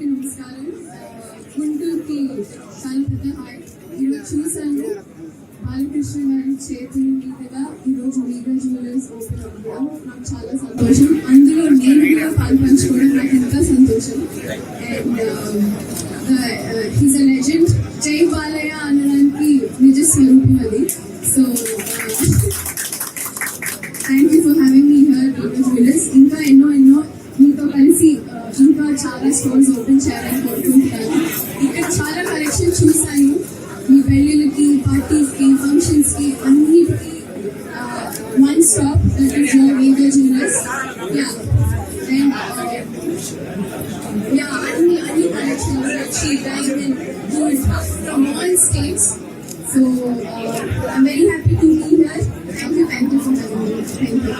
అందరికీ నమస్కారం. గుంటూరుకి చాలా పెద్ద హాయ్. ఈరోజు చూసాను బాలకృష్ణ గారి చేతుల మీదుగా ఈరోజు లీగల్ జ్యువెలర్స్ ఓపెన్ అవ్వడం నాకు చాలా సంతోషం. అందులో నేను కూడా పాల్పంచుకోవడం నాకు ఇంకా సంతోషం. And he's a legend. జై బాలయ్య అనడానికి నిజ స్వరూపం అది. So thank you for having me here legal jewellers. ఇంకా ఎన్నో మీతో కలిసి ఇంకా చాలా స్టోర్స్ ఓపెన్ చేయాలని కోరుకుంటున్నాను. ఇక్కడ చాలా కలెక్షన్ చూసాను. మీ పెళ్ళిళ్ళకి, పార్టీస్కి, ఫంక్షన్స్కి అన్నిటికీ one stop that is your legal jewellers. అన్ని కలెక్షన్స్ వచ్చి diamond, gold from all states. So I'm very happy to be here. Thank you for having me. Thank you.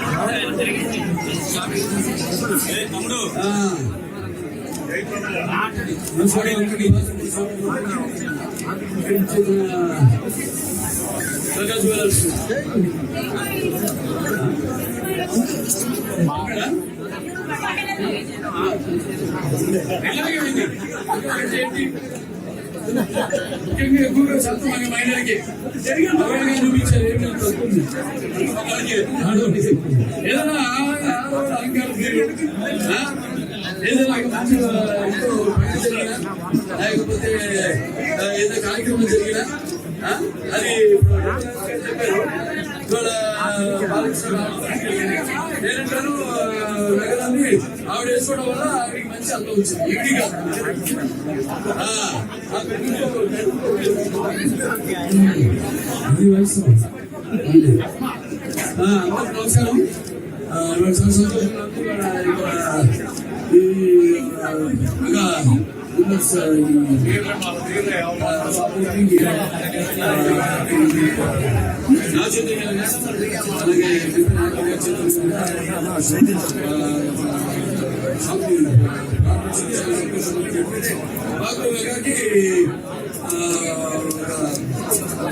ముఖ్యంగా ఎక్కువగా శాతం మహిళలకి చూపించారు. ఏదైనా అలంకారం ఏదైనా మంచి జరిగినా లేకపోతే ఏదైనా కార్యక్రమం జరిగినా అది చెప్పారు. ఇవాళ బాలకృష్ణ నేనంటాను నగరాన్ని ఆవిడ వేసుకోవడం వల్ల ఆవిడకి మంచి అందం వచ్చింది. ఈవిడిగా నమస్కారం.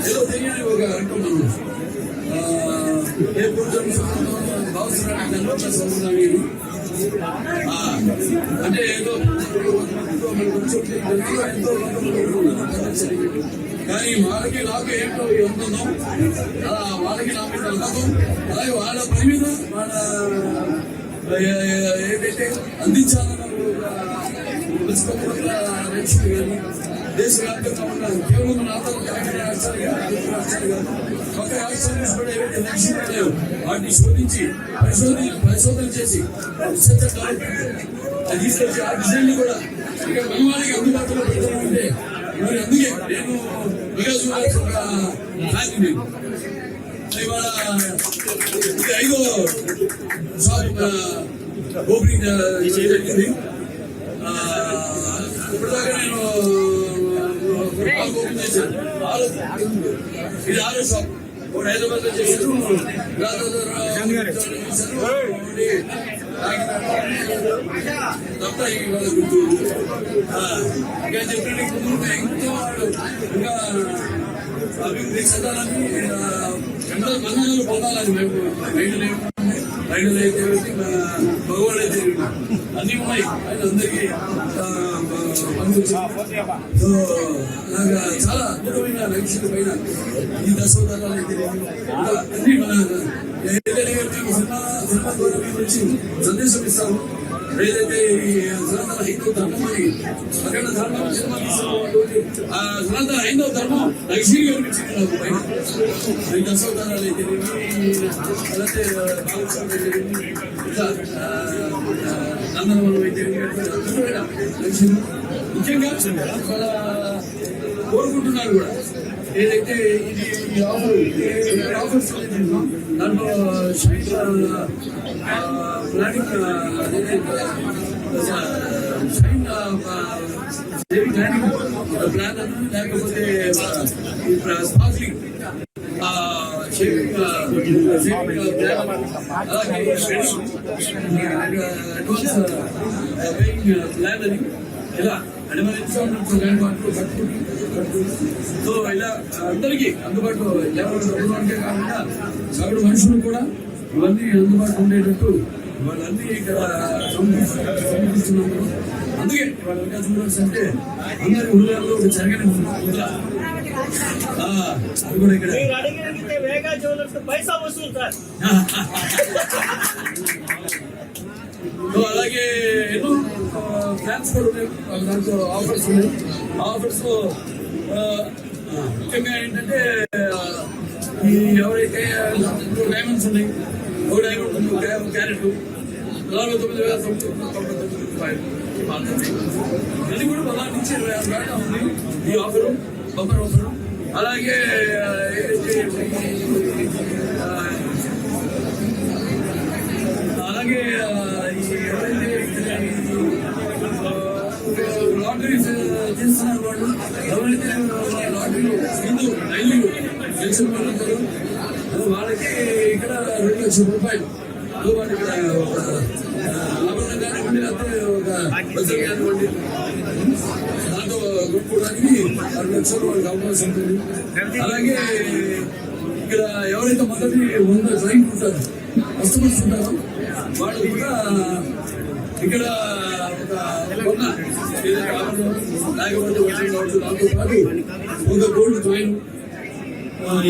ఏదో తెలియని ఒక అనుకున్నాను. ఏ అంటే ఏదో కానీ వాళ్ళకి నాకు ఏంటో ఉంటుందో వాళ్ళకి నా మీద నమ్మకం. అలాగే వాళ్ళ పని మీద వాళ్ళ ఏంటంటే అందించాలన్న లక్ష్మి కానీ దేశవ్యాప్తంగా ఉన్న కేవలం నాతో రాష్ట్రాలు కాదు, కొత్త రాష్ట్రాలు కూడా ఏవైతే లక్ష్యాలు ఉన్నాయో వాటిని శోధించి పరిశోధన చేసి అది తీసుకొచ్చి ఆ డిజైన్ కూడా ఇక్కడ మనవాడికి అందుబాటులో పెడుతుంటే మరి అందుకే నేను ఇవాళ ఇది 5వ షాప్ ఓపెనింగ్ జరిగింది. ఇప్పటిదాకా నేను ఓపెన్ చేశాను. ఇది 6వ షాప్. ఒకటి హైదరాబాద్ లో చేశారు, తప్ప ఇవాళ గుంటూరు. ఇంకా చెప్పడానికి ఇంకా ఇంకా అభివృద్ధి చెందాలని ఎంతో మన్ననలు పొందాలని మేము రైతులు అయితే భగవాడు అయితే అన్ని ఉన్నాయి. ఆయన అందరికీ నాకు చాలా అద్భుతమైన లక్ష్యం పైన ఈ దశోదాలు అయితే అన్ని మన సినిమా ద్వారా వచ్చి సందేశం ఇస్తాము. ఏదైతే ఈ సనాతన హైందవ ధర్మం అని అక్కడ ధర్మం సినిమా తీసినటువంటి ఆ సనాతన హైందవ ధర్మం లక్ష్మీ కనిపించింది నాకు పైన. ఈ దశోదాలు అయితే అలాగే బాలకృష్ణ అయితే ఇంకా నందనవనం అయితే అద్భుతమైన లక్ష్యం. ముఖ్యంగా వాళ్ళ కోరుకుంటున్నారు కూడా ఏదైతే ఇది ఆఫర్స్ దాంట్లో ప్లానింగ్ ప్లాన్ లేకపోతే స్పార్క్లింగ్ అడ్వాన్స్ ప్లాన్ అని ఇలా సో ఇలా అందరికీ అందుబాటులో ఎవరంటే కాకుండా సగటు మనుషులు కూడా ఇవన్నీ అందుబాటులో ఉండేటట్టు వాళ్ళన్నీ ఇక్కడ సమర్పిస్తున్నందుకు అందుకే వాళ్ళ వికాస్ అంటే అందరి హృదయాల్లో ఒక చెరగని ముద్ర. అది కూడా ఇక్కడ మీరు అడిగితే వేగా జ్యువెలర్స్ పైసా వసూలు సార్. అలాగే ఎన్నో ప్లాన్స్ కూడా ఉన్నాయి, దాంట్లో ఆఫర్స్ ఉన్నాయి. ఆఫర్స్ ముఖ్యంగా ఏంటంటే ఈ ఎవరైతే డైమండ్స్ ఉన్నాయి, ఒక డైమండ్ ఉంది, ఒక క్యారెట్ 49,999 రూపాయలు మాత్రమే. ఇది కూడా 16 నుంచి 26 దాకా ఉంది ఈ ఆఫరు, బంపర్ ఆఫరు. అలాగే అలాగే లాటరీ చేస్తున్నారు వాళ్ళు, ఎవరైతే లాటరీలో రైలు గెలిచిన వాళ్ళు ఉంటారో వాళ్ళకి ఇక్కడ 2,00,000 రూపాయలు వాళ్ళు ఇక్కడ ఆభరణం కానివ్వండి, లేకపోతే ఒక బజర్ కానివ్వండి, దాంతో కొనుక్కోవడానికి 2,00,000 వాళ్ళకి అవకాశం ఉంటుంది. అలాగే ఇక్కడ ఎవరైతే మొదటి 100 క్లయింట్ ఉంటారో, కస్టమర్స్ ఉంటారో వాళ్ళు కూడా ఇక్కడ ఒక ఏదైతే ఆభరణం లేకపోతే వడ్డీ కావచ్చు, దాంతో పాటు ఒక గోల్డ్ కాయిన్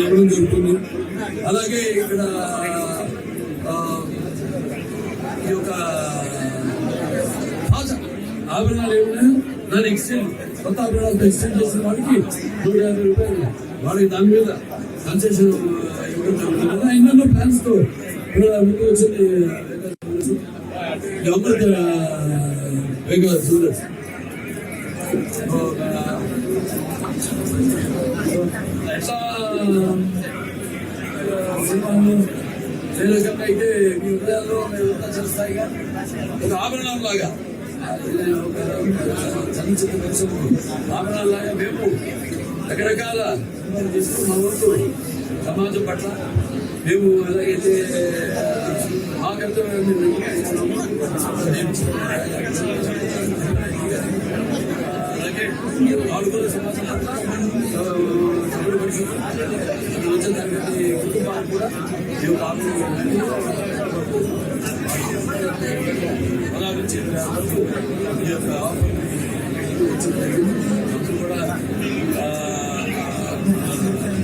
ఇవ్వడం జరుగుతుంది. అలాగే ఇక్కడ ఈ యొక్క పాత ఆభరణాలు ఏమైనా దాన్ని ఎక్స్చేంజ్, కొత్త ఆభరణాలతో ఎక్స్చేంజ్ చేసిన వాడికి 150 రూపాయలు వాళ్ళకి దాని మీద కన్సెషన్ ఇవ్వడం జరుగుతుంది. అలా ఎన్నెన్నో ప్లాన్స్ తో ముందు వచ్చింది అమృత వేగా జ్యువెలర్స్. ఎట్లా సినిమాలు ఏ రకంగా అయితే మీ హృదయాల్లో మేమంతా చేస్తాయిగా ఒక ఆభరణం లాగా, చలనచిత్ర పరిశ్రమ ఆభరణాల లాగా మేము రకరకాల చేస్తూ మా వంతు సమాజం పట్ల మేము ఎలాగైతే మా కర్తవ్యాన్ని అలాగే ఆడుకున్న సమాజం పట్ల సభ్యుల పరిస్థితి వచ్చే తరగతి కుటుంబాలు కూడా మేము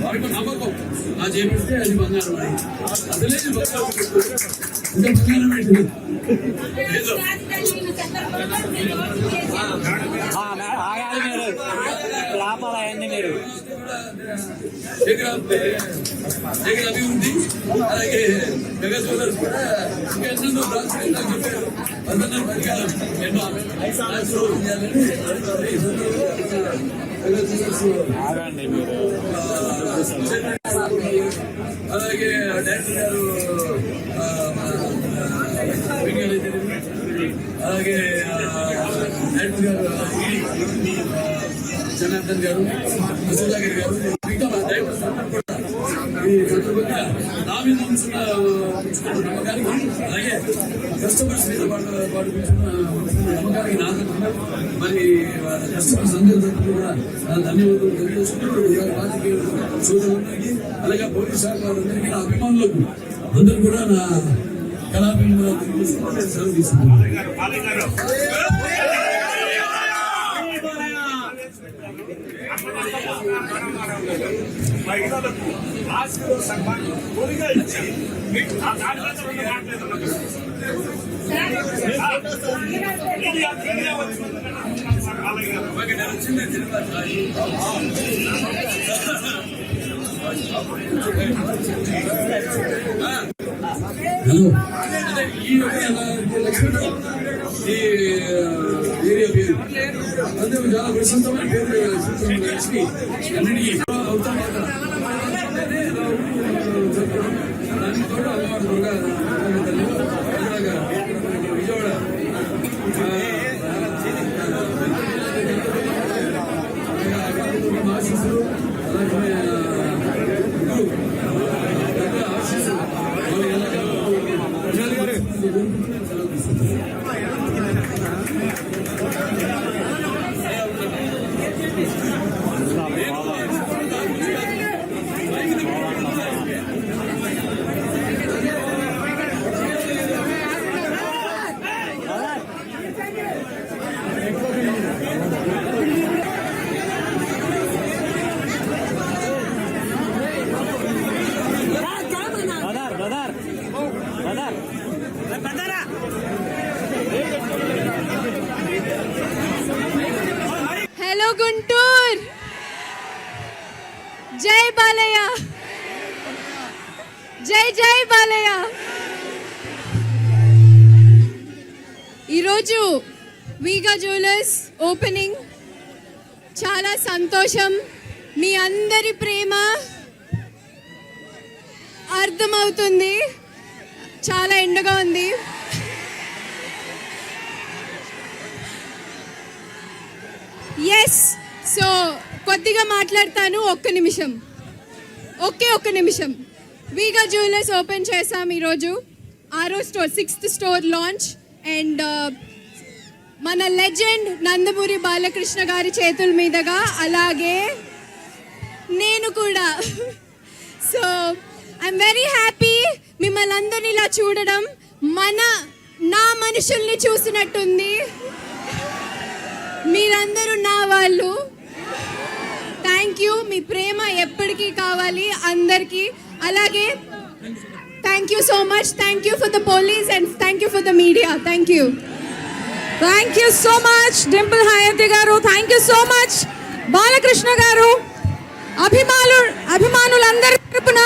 వారికి నమ్మకం నా చేపిస్తే అది బంగారం అని అసలే ఇంకా బంగారం ఏంటి ఏదో లాభాలన్నీ మీరు దగ్గర అభివృద్ధి. అలాగే మెగా జ్యువెలర్స్ కూడా ఇంకా ఎన్నెన్నో బ్రాంచ్లు చెప్పారు. అందరినీ పరికారం ఎన్నో అలాగే డైరెక్టర్ గారు అలాగే డైరెక్టర్ గారు జనార్దన్ గారు, సుధాకర్ గారు, మిగతా డైరెక్టర్స్ అందరూ కూడా ఈ సందర్భంగా నా మీద ఉంచున్న నమ్మకానికి, అలాగే కస్టమర్స్ మీద వాడు నమ్మకానికి నా మరి కస్టమర్స్ అందరూ కూడా ధన్యవాదాలు తెలియజేసుకుంటూ రాజకీయ సోదరులందరికీ, అలాగే పోలీస్ శాఖ వారందరికీ, నా అభిమానులకు అందరూ కూడా నా కళాభిమానాలు తెలియజేసుకుంటూ సెలవు తీసుకుంటున్నాను. మహిళలకు ఆస్తిలో సన్మానం కొలిగా ఇచ్చి మీకు ఆ దాని హలో, అంటే ఈ లక్ష్మీ ఈ ఏరియా పేరు అంటే చాలా ప్రశాంతమైన పేరు లక్ష్మి అన్నిటికీ అవుతాను దానికి కూడా అలవాటు విజయవాడ ఆశీస్సులు అలాగే ఆశీస్సులు జై బాలయ్య. ఈరోజు వీగా జ్యువెలర్స్ ఓపెనింగ్. చాలా సంతోషం. మీ అందరి ప్రేమ అర్థమవుతుంది. చాలా ఎండగా ఉంది. ఎస్, సో కొద్దిగా మాట్లాడతాను. ఒక్క నిమిషం. వీగా జ్యువెలర్స్ ఓపెన్ చేసాం ఈరోజు. 6వ store, 6th store launch. And మన లెజెండ్ నందమూరి బాలకృష్ణ గారి చేతుల మీదుగా, అలాగే నేను కూడా. సో ఐఎమ్ వెరీ హ్యాపీ మిమ్మల్ని అందరినీ ఇలా చూడడం. నా మనుషుల్ని చూసినట్టుంది. మీరందరూ నా వాళ్ళు. Thank you. మీ ప్రేమ ఎప్పటికీ కావాలి అందరికీ. అలాగే thank you so much. Thank you for the police and thank you for the media. Thank you. Thank you so much Dimple Hayathi garu. Thank you so much Balakrishna garu. అభిమానులందరి తరపున